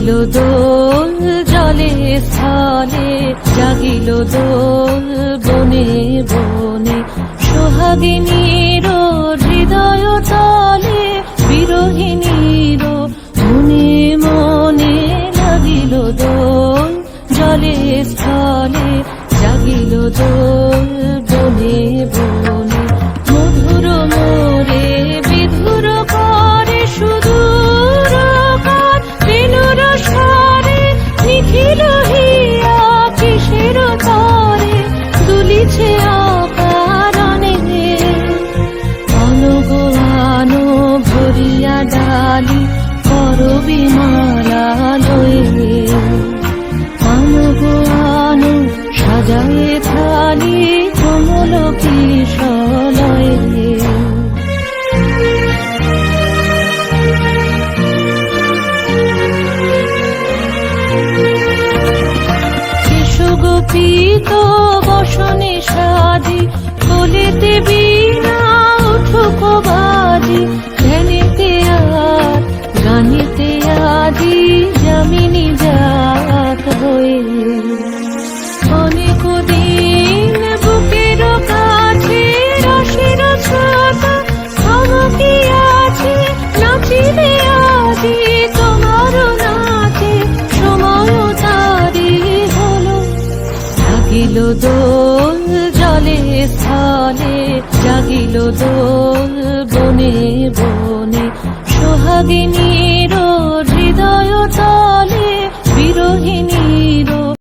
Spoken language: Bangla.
জাগিল দোল জলে স্থলে, জাগিল দোল বনে বনে, সোহাগিনীর হৃদয় তলে, বিরহিণীর মনে মনে লাগিল দোল জলে স্থলে, জাগিল দোল বনে বনে। মধুর মোরে বিধুর করে সুদূর কার, বেণুর স্বরে নিখিল হিয়া কিসের তরে, দুলিছে অকারণে। অনগো আনো ভরিয়া ডালি, করবি মালা লয়ে, আনগো আনো সাজায়ে থালি, কমল কিশলয়ে। গোপীত বসনে সাজি, কোলেতে বীণা উঠুক বাজি, ধ্যানেতে আর গানেতে আজি, যামিনী জাত হয়ে। অনেক দিন বুকের কাছে রসের ছাতা থমকিয়াছে, নাচিবে আজি তোমার নাচে, সময় তারি হলো। জাগিল দোল জলে স্থলে, জাগিল দোল বনে বনে, সোহাগিনী